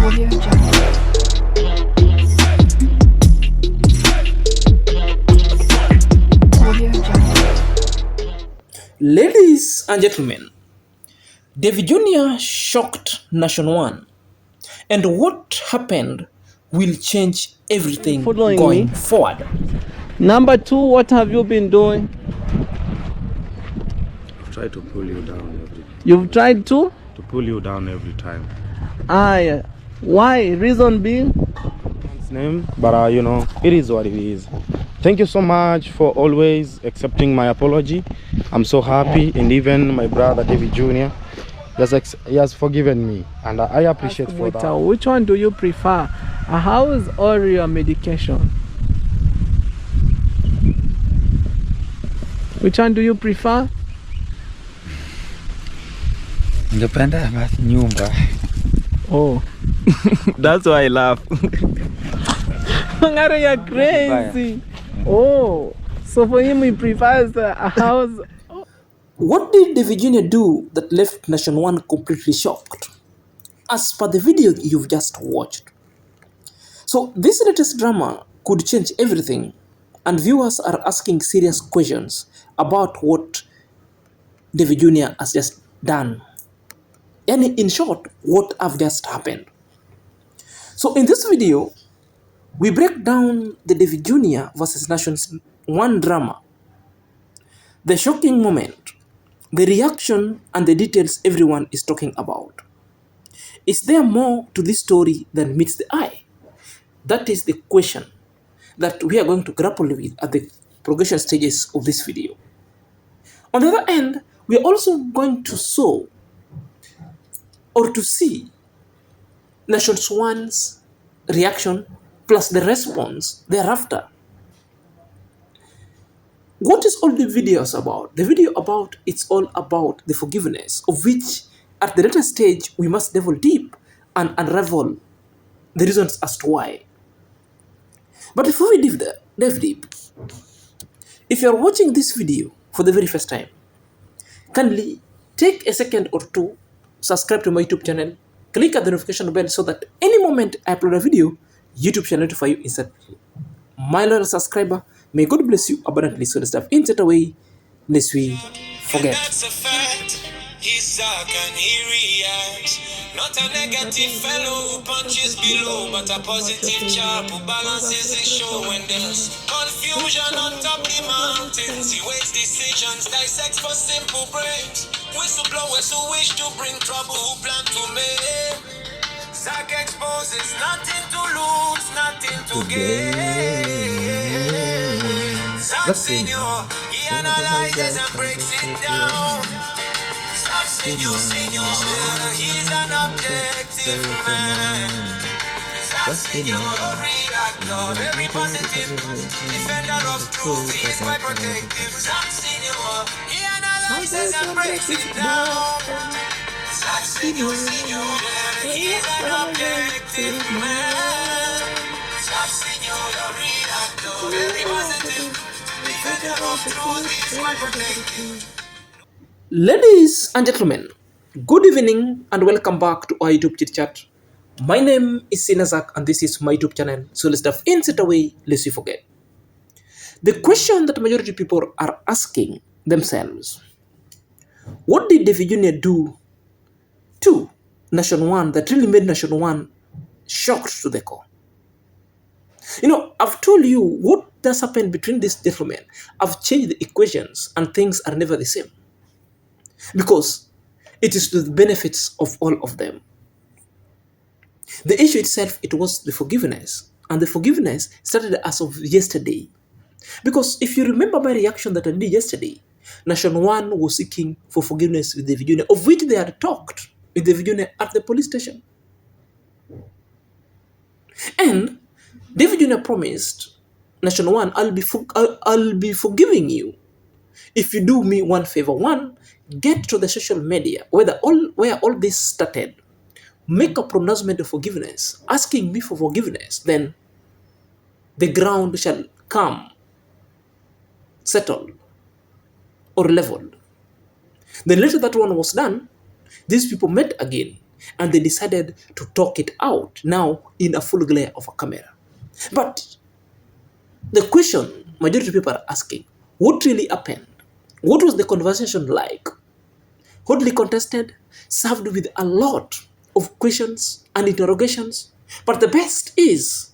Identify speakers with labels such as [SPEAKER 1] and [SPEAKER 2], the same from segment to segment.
[SPEAKER 1] Ladies and gentlemen, DavyJnr shocked Nashon1, and what happened will change everything going forward.
[SPEAKER 2] Number two, what have you been doing?
[SPEAKER 3] I've tried to pull you down every time.
[SPEAKER 2] You've tried to
[SPEAKER 3] pull you down every time.
[SPEAKER 2] Yeah. Why? Reason being?
[SPEAKER 3] His name, but you know, it is what it is. Thank you so much for always accepting my apology. I'm so happy, and even my brother DavyJnr, he has forgiven me, and I appreciate for
[SPEAKER 2] Mwita,
[SPEAKER 3] that.
[SPEAKER 2] which one do you prefer? How is all your medication? Which one do you prefer?
[SPEAKER 4] Ndapenda nyumba.
[SPEAKER 2] Oh.
[SPEAKER 4] That's why I laugh.
[SPEAKER 2] Ngare, you're crazy. Oh, so for him he prefers a house.
[SPEAKER 1] What did DavyJnr do that left Nashon1 completely shocked? As per the video you've just watched. So this latest drama could change everything, and viewers are asking serious questions about what DavyJnr has just done. And in short, what have just happened. So in this video, we break down the DavyJnr versus Nashon1 drama, the shocking moment, the reaction, and the details everyone is talking about. Is there more to this story than meets the eye? That is the question that we are going to grapple with at the progression stages of this video. On the other end, we are also going to show or to see Nashon1's reaction plus the response thereafter. What is all the videos about? The video about, it's all about the forgiveness, of which at the later stage we must delve deep and unravel the reasons as to why. But before we delve deep, if you are watching this video for the very first time, kindly take a second or two, subscribe to my YouTube channel, click at the notification bell so that any moment I upload a video, YouTube shall notify you instantly. My loyal subscriber, may God bless you abundantly, so the stuff in such a way, lest we forget.
[SPEAKER 5] He's dark and he reacts. Not a negative fellow who punches below, but a positive chap who balances the show. When there's confusion on top the mountains, he weighs decisions, dissects for simple brains. Whistleblowers who wish to bring trouble, who plan to make. Zack exposes nothing to lose, nothing to gain. Zack Senior, he analyzes and breaks it down. Senior, he's an objective man. Senior, reactor, very positive, defender of truth, he's quite protective. Senior, he analyzes and breaks it down. Senior, he's an objective man. Senior, reactor, very positive, defender of truth, he's quite protective.
[SPEAKER 1] Ladies and gentlemen, good evening and welcome back to our YouTube chit chat. My name is Zack and this is my YouTube channel, so let's dive in straight away lest you forget. The question that majority of people are asking themselves: what did DavyJnr do to Nashon1 that really made Nashon1 shocked to the core? You know, I've told you what does happen between these gentlemen. I've changed the equations and things are never the same, because it is to the benefits of all of them. The issue itself, it was the forgiveness, and the forgiveness started as of yesterday. Because if you remember my reaction that I did yesterday, Nashon1 was seeking for forgiveness with DavyJnr, of which they had talked with DavyJnr at the police station. And DavyJnr promised Nashon1, I'll be forgiving you if you do me one favor. One, get to the social media where all this started, make a pronouncement of forgiveness, asking me for forgiveness, then the ground shall come settled or leveled. Then later that one was done, these people met again and they decided to talk it out now in a full glare of a camera. But the question majority of people are asking, what really happened? What was the conversation like? Hotly contested, served with a lot of questions and interrogations. But the best is,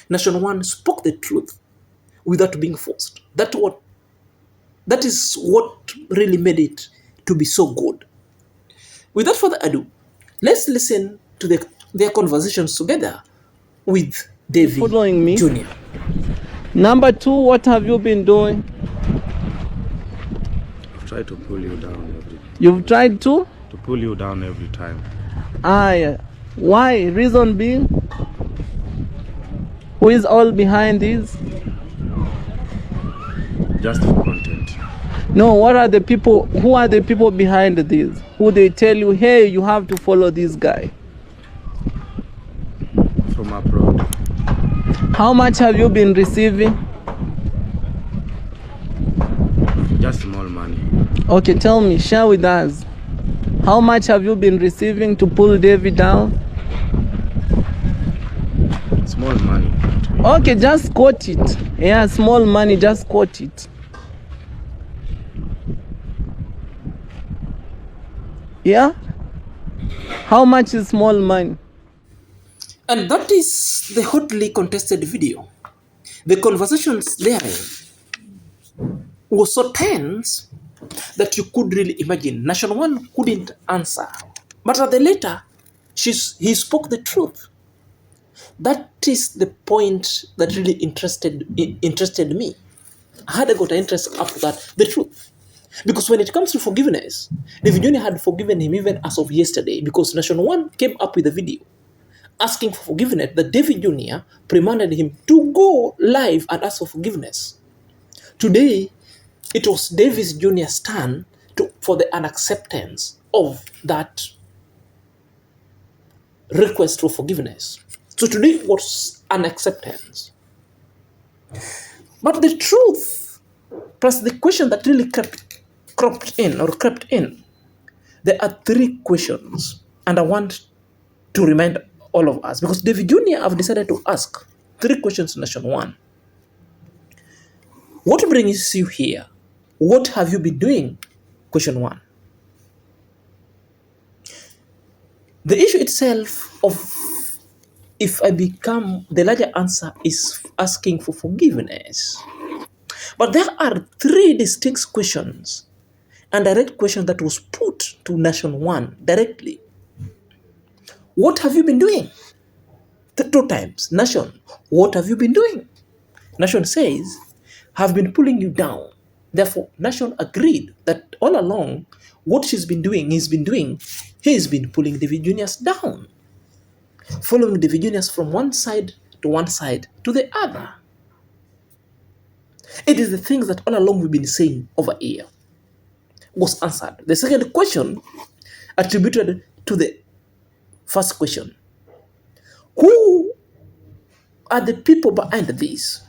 [SPEAKER 1] Nashon1 spoke the truth without being forced. That is what really made it to be so good. Without further ado, let's listen to their conversations together with
[SPEAKER 2] Following me.
[SPEAKER 1] DavyJnr.
[SPEAKER 2] Number 2, what have you been doing?
[SPEAKER 3] I've tried to pull you down
[SPEAKER 2] You've tried to?
[SPEAKER 3] pull you down every time.
[SPEAKER 2] Yeah. Why? Reason being? Who is all behind this?
[SPEAKER 3] Just for content.
[SPEAKER 2] No, what are the people? Who are the people behind this? Who they tell you, hey, you have to follow this guy?
[SPEAKER 3] From abroad.
[SPEAKER 2] How much have you been receiving?
[SPEAKER 3] Just small money.
[SPEAKER 2] Okay, tell me, share with us. How much have you been receiving to pull Davy down?
[SPEAKER 3] Small money.
[SPEAKER 2] Okay, just quote it. Yeah, small money, just quote it. Yeah? How much is small money?
[SPEAKER 1] And that is the hotly contested video. The conversations therein was so tense that you could really imagine. Nashon1 couldn't answer. But at the later, he spoke the truth. That is the point that really interested me. I had got an interest after that, the truth. Because when it comes to forgiveness, DavyJnr had forgiven him even as of yesterday, because Nashon1 came up with a video asking for forgiveness that DavyJnr reminded him to go live and ask for forgiveness. Today, it was DavyJnr's turn for the unacceptance of that request for forgiveness. So today was an acceptance. But the truth, plus the question that really crept in, there are 3 questions, and I want to remind all of us, because DavyJnr have decided to ask 3 questions to Nashon1. What brings you here? What have you been doing? Question 1. The issue itself of if I become, the larger answer is asking for forgiveness. But there are 3 distinct questions and direct question that was put to Nashon1 directly. What have you been doing? The 2 times. Nashon, what have you been doing? Nashon says, have been pulling you down. Therefore, Nashon agreed that all along, what he's been pulling DavyJnr's down. Following DavyJnr's from one side to the other. It is the things that all along we've been saying over here was answered. The second question attributed to the first question. Who are the people behind this?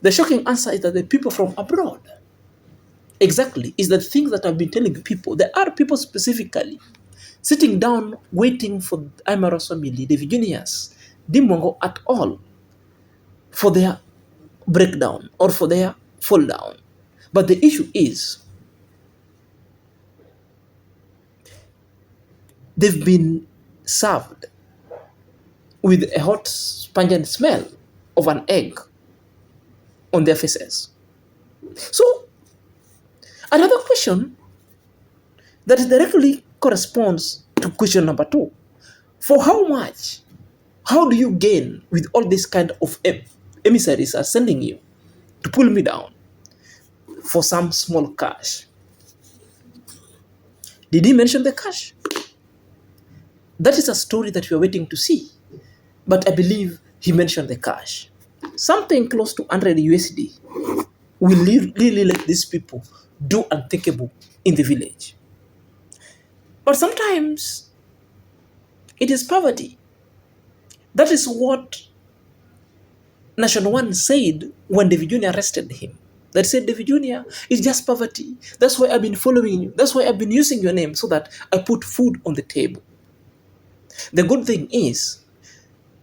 [SPEAKER 1] The shocking answer is that the people from abroad. Exactly, is the things that I've been telling people. There are people specifically sitting down waiting for Amara's family, DavyJnr's, Dimongo at all, for their breakdown or for their fall down. But the issue is, they've been served with a hot pungent smell of an egg on their faces. So, another question that directly corresponds to question number 2. For how much? How do you gain with all this kind of emissaries are sending you to pull me down for some small cash? Did he mention the cash? That is a story that we are waiting to see. But I believe he mentioned the cash. Something close to 100 USD will really let these people do unthinkable in the village. But sometimes it is poverty. That is what Nashon1 said when DavyJnr arrested him. that said, DavyJnr, it's just poverty. That's why I've been following you. That's why I've been using your name so that I put food on the table. The good thing is,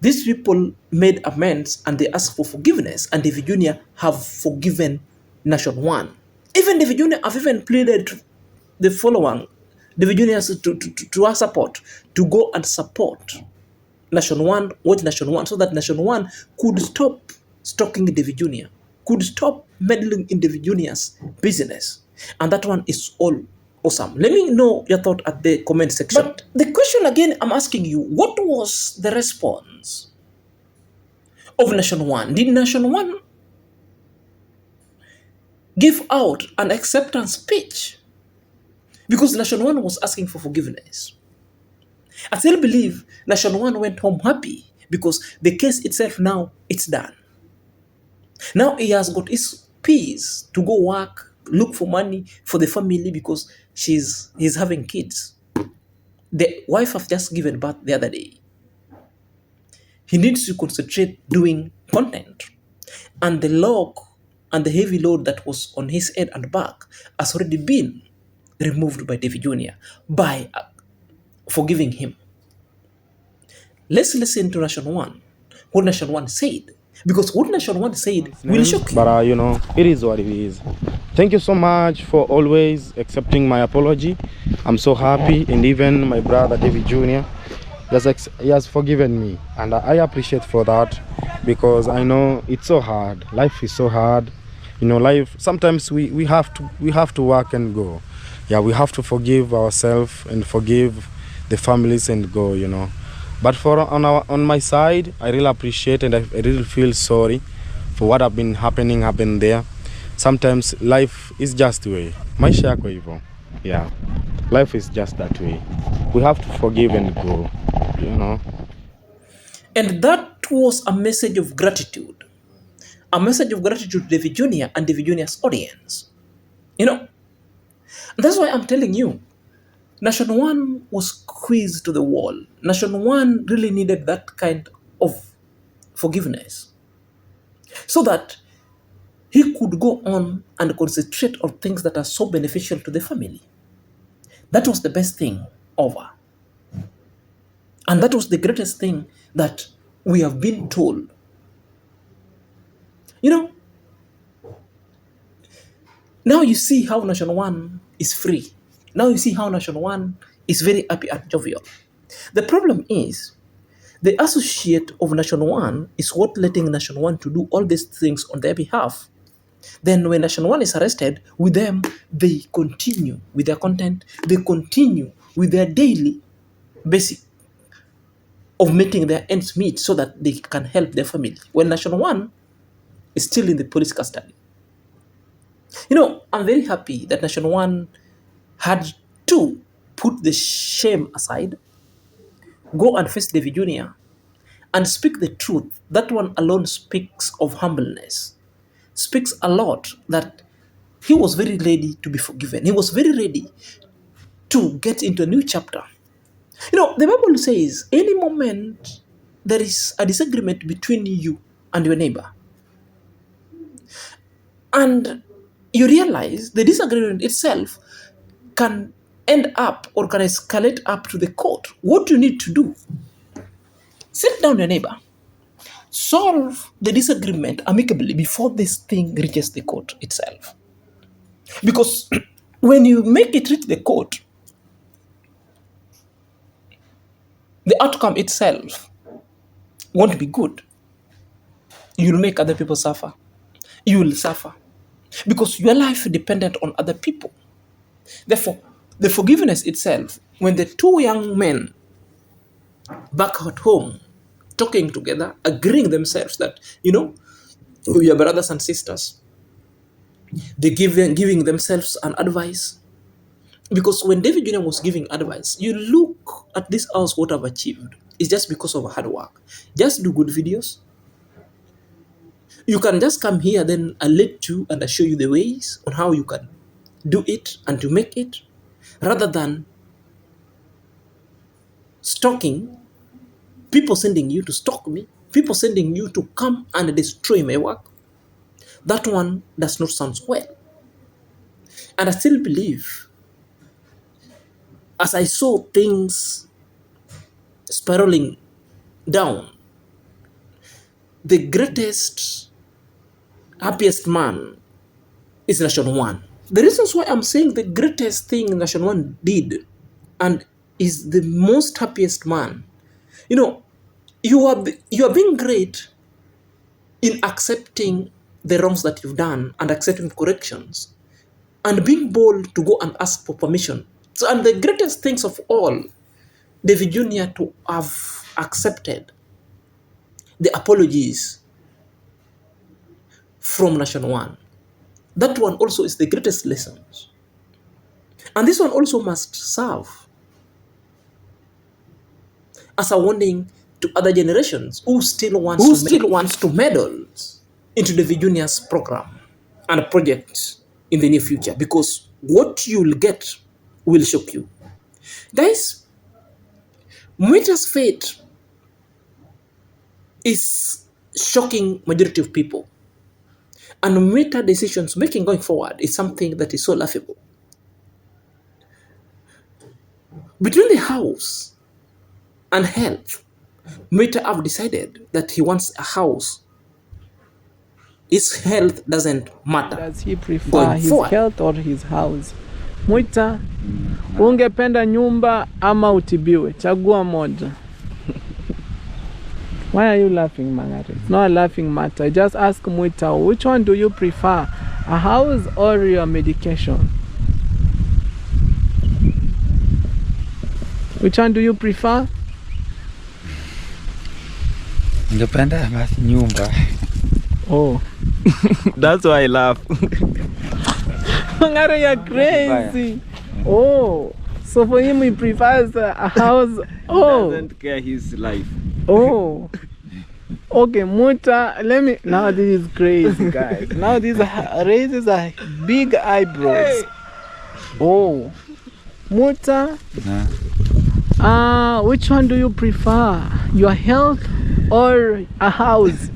[SPEAKER 1] these people made amends and they asked for forgiveness, and DavyJnr have forgiven Nashon1. Even DavyJnr have even pleaded the following, DavyJnr to our support, to go and support Nashon1, watch Nashon1, so that Nashon1 could stop stalking DavyJnr, could stop meddling in DavyJnr's business. And that one is all awesome. Let me know your thought at the comment section. But the question again I'm asking you, what was the response of Nashon1? Did Nashon1 give out an acceptance speech? Because Nashon1 was asking for forgiveness. I still believe Nashon1 went home happy because the case itself now, it's done. Now he has got his peace to go work, look for money for the family because he's having kids. The wife have just given birth the other day. He needs to concentrate doing content. And the log and the heavy load that was on his head and back has already been removed by DavyJnr by forgiving him. Let's listen to Nashon1, what Nashon1 said. Because what Nashon1 said will shock you.
[SPEAKER 3] But it is what it is. Thank you so much for always accepting my apology. I'm so happy, and even my brother DavyJnr, he has forgiven me, and I appreciate for that, because I know it's so hard. Life is so hard. Life, sometimes we have to work and go. Yeah, we have to forgive ourselves and forgive the families and go. But on my side, I really appreciate and I really feel sorry for what happened there. Sometimes life is just the way. Maisha yako hivyo. Yeah, life is just that way. We have to forgive and go.
[SPEAKER 1] And that was a message of gratitude. A message of gratitude to DavyJnr and DavyJnr's audience. That's why I'm telling you, Nashon1 was squeezed to the wall. Nashon1 really needed that kind of forgiveness so that he could go on and concentrate on things that are so beneficial to the family. That was the best thing over. And that was the greatest thing that we have been told. Now you see how Nashon1 is free. Now you see how Nashon1 is very happy and jovial. The problem is, the associate of Nashon1 is what letting Nashon1 to do all these things on their behalf. Then when Nashon1 is arrested, with them, they continue with their content. They continue with their daily basic of making their ends meet so that they can help their family. When Nashon1 is still in the police custody. I'm very happy that Nashon1 had to put the shame aside, go and face DavyJnr, and speak the truth. That one alone speaks of humbleness, speaks a lot that he was very ready to be forgiven. He was very ready to get into a new chapter. The Bible says, any moment there is a disagreement between you and your neighbor, and you realize the disagreement itself can end up or can escalate up to the court. What you need to do, sit down your neighbor, solve the disagreement amicably before this thing reaches the court itself. Because when you make it reach the court, the outcome itself won't be good. You'll make other people suffer. You will suffer. Because your life is dependent on other people. Therefore, the forgiveness itself, when the two young men back at home, talking together, agreeing themselves that, we are brothers and sisters, they giving themselves an advice. Because when DavyJnr was giving advice, you look at this house, what I've achieved. It's just because of hard work. Just do good videos. You can just come here, then I'll let you and I'll show you the ways on how you can do it and to make it, rather than stalking, people sending you to stalk me, people sending you to come and destroy my work. that one does not sound well. And I still believe, as I saw things spiraling down, the greatest, happiest man is Nashon1. The reasons why I'm saying the greatest thing Nashon1 did and is the most happiest man, you know, you are being great in accepting the wrongs that you've done and accepting corrections and being bold to go and ask for permission. So, and the greatest things of all, DavyJnr to have accepted the apologies from Nashon1. That one also is the greatest lessons. And this one also must serve as a warning to other generations who still wants to meddle into DavyJnr's program and project in the near future, because what you'll get will shock you. Guys, Mwita's fate is shocking majority of people. And Mwita decisions making going forward is something that is so laughable. Between the house and health, Mwita have decided that he wants a house. His health doesn't matter.
[SPEAKER 2] Does he prefer his health or his house? Mwita, ungependa nyumba ama utibiwe? Chagua moja. Why are you laughing, Mangare? It's not a laughing matter. I just ask Mwita, which one do you prefer? A house or your medication? Which one do you prefer?
[SPEAKER 4] Ningependa basi nyumba.
[SPEAKER 2] Oh.
[SPEAKER 4] That's why I laugh.
[SPEAKER 2] Mangare, you're crazy. Oh. So for him, he prefers a house. Oh.
[SPEAKER 4] He doesn't care his life.
[SPEAKER 2] Oh. Okay, Mwita, let me. Now this is crazy, guys. Now this raises a big eyebrows. Oh. Mwita. Which one do you prefer? Your health or a house?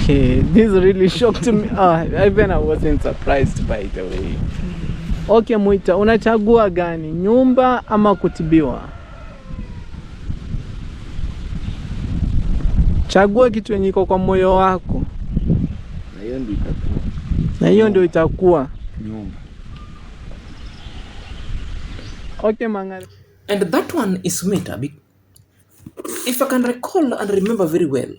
[SPEAKER 2] This really shocked me. Even I wasn't surprised, by the way. Okay, Mwita, unachagua gani? Nyumba ama kutibiwa? Chagua kitu yenye iko kwa moyo wako. Na hiyo ndio itakuwa
[SPEAKER 4] nyumba.
[SPEAKER 2] Okay, Mangare.
[SPEAKER 1] And that one is Mwita. If I can recall and remember very well,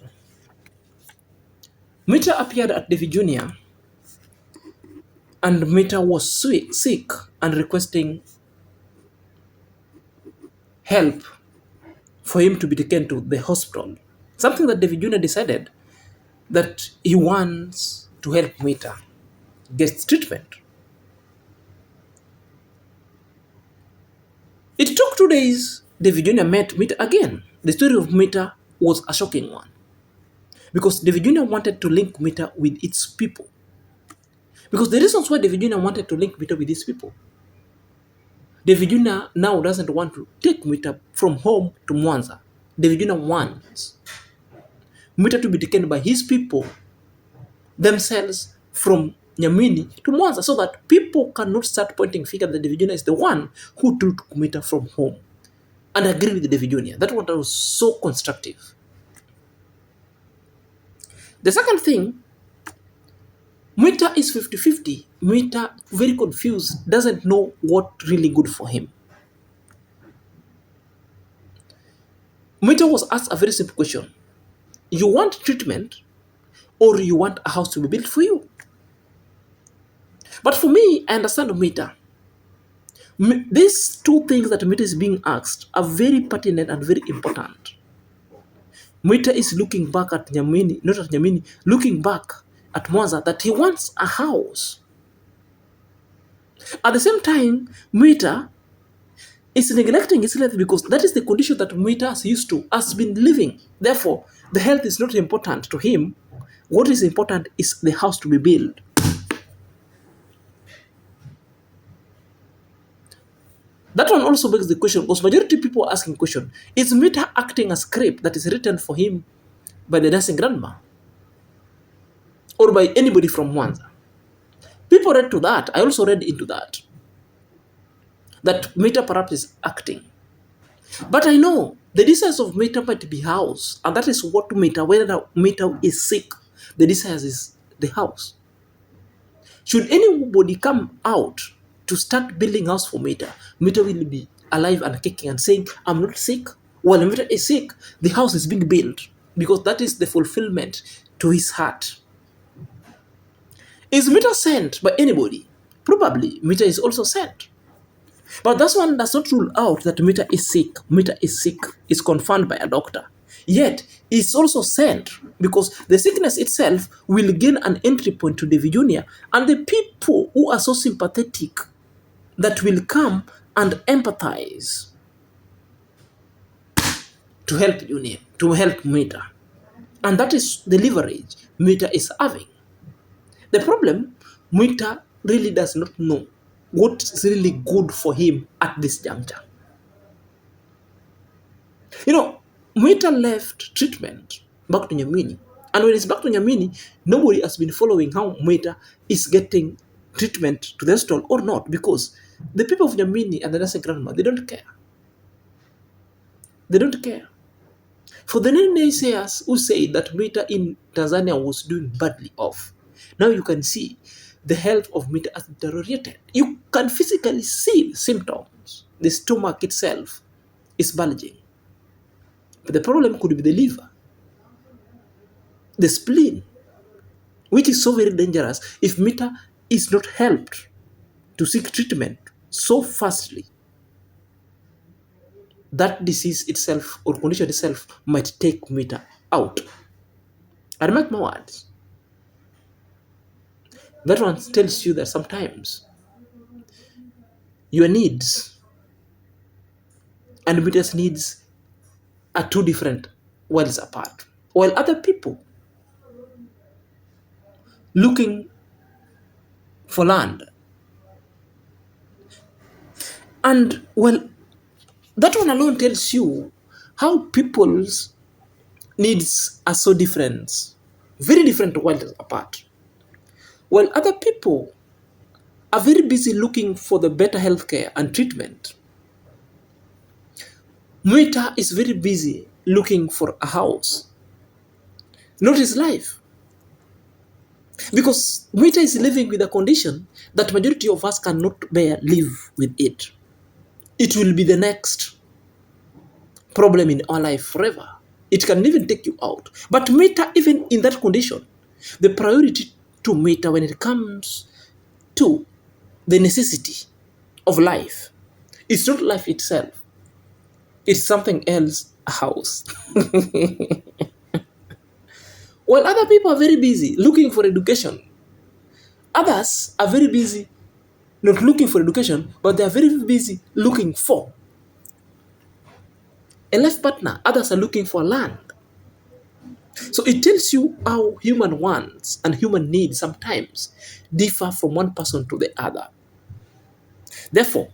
[SPEAKER 1] Mwita appeared at DavyJnr and Mwita was sick and requesting help for him to be taken to the hospital. Something that DavyJnr decided that he wants to help Mwita get treatment. It took 2 days. DavyJnr met Mwita again. The story of Mwita was a shocking one, because DavyJnr wanted to link Mwita with its people. Because the reasons why DavyJnr wanted to link Mwita with these people, DavyJnr now doesn't want to take Mwita from home to Mwanza. DavyJnr wants Mwita to be taken by his people themselves from Nyamini to Mwanza, so that people cannot start pointing finger that DavyJnr is the one who took Mwita from home, and agree with DavyJnr. That one was so constructive. The second thing, Mwita is 50-50. Mwita, very confused, doesn't know what really good for him. Mwita was asked a very simple question. You want treatment or you want a house to be built for you? But for me, I understand Mwita. These two things that Mwita is being asked are very pertinent and very important. Mwita is looking back at Nyamini, not at Nyamini, looking back at Mwanza, that he wants a house. At the same time, Mwita is neglecting his health, because that is the condition that Mwita has been living. Therefore, the health is not important to him. What is important is the house to be built. That one also begs the question, because majority of people are asking the question, is Mwita acting a script that is written for him by the dancing grandma? or by anybody from Mwanza. People read to that. I also read into that. That Mwita perhaps is acting. But I know the desires of Mwita might be house. And that is what Mwita, whether Mwita is sick, the desires is the house. Should anybody come out to start building house for Mwita, Mwita will be alive and kicking and saying, I'm not sick. While Mwita is sick, the house is being built because that is the fulfillment to his heart. Is Mwita sent by anybody? Probably Mwita is also sent. But that one does not rule out that Mwita is sick. Mwita is sick, is confirmed by a doctor. Yet, it's also sent because the sickness itself will gain an entry point to DavyJnr, and the people who are so sympathetic that will come and empathize to help Junior, to help Mwita. And that is the leverage Mwita is having. The problem, Mwita really does not know what's really good for him at this juncture. You know, Mwita left treatment back to Nyamini. And when it's back to Nyamini, nobody has been following how Mwita is getting treatment to the hospital or not, because the people of Nyamini and the nursing grandma, they don't care. They don't care. For the naysayers who say that Mwita in Tanzania was doing badly off, now you can see the health of Mwita has deteriorated. You can physically see the symptoms. The stomach itself is bulging. But the problem could be the liver, the spleen, which is so very dangerous if Mwita is not helped to seek treatment so fastly. That disease itself or condition itself might take Mwita out. And mark my words, that one tells you that sometimes your needs and Mwita's needs are two different worlds apart. While other people looking for land, and well, that one alone tells you how people's needs are so different, very different worlds apart. While other people are very busy looking for the better healthcare and treatment, Mwita is very busy looking for a house, not his life. Because Mwita is living with a condition that majority of us cannot bear live with it. It will be the next problem in our life forever. It can even take you out. But Mwita, even in that condition, the priority to Mwita when it comes to the necessity of life, it's not life itself. It's something else, a house. While other people are very busy looking for education, others are very busy not looking for education, but they are very busy looking for a life partner. Others are looking for land. So it tells you how human wants and human needs sometimes differ from one person to the other. Therefore,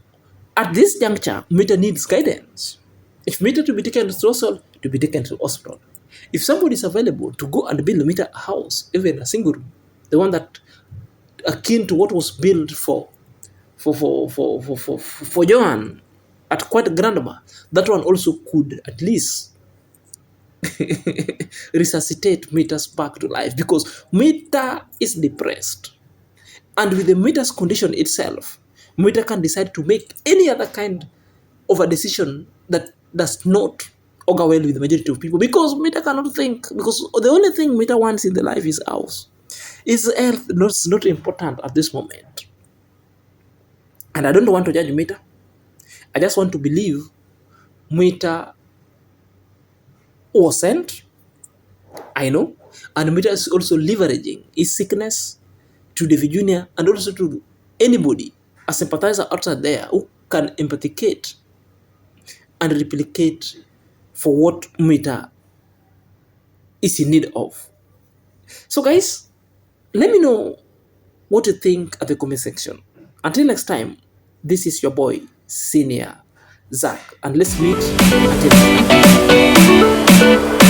[SPEAKER 1] at this juncture, Mwita needs guidance. If Mwita to be taken to hospital, to be taken to hospital. If somebody is available to go and build Mwita a house, even a single room, the one that akin to what was built for Johan at quite grandma, that one also could at least resuscitate Mwita's back to life, because Mwita is depressed. And with the Mwita's condition itself, Mwita can decide to make any other kind of a decision that does not augur well with the majority of people, because Mwita cannot think, because the only thing Mwita wants in the life is house. His health is not important at this moment. And I don't want to judge Mwita. I just want to believe Mwita was sent, I know, and Mwita is also leveraging his sickness to DavyJnr and also to anybody, a sympathizer outside there who can empathicate and replicate for what Mwita is in need of. So guys, let me know what you think at the comment section. Until next time, this is your boy, Senior Zach, and let's meet until next time.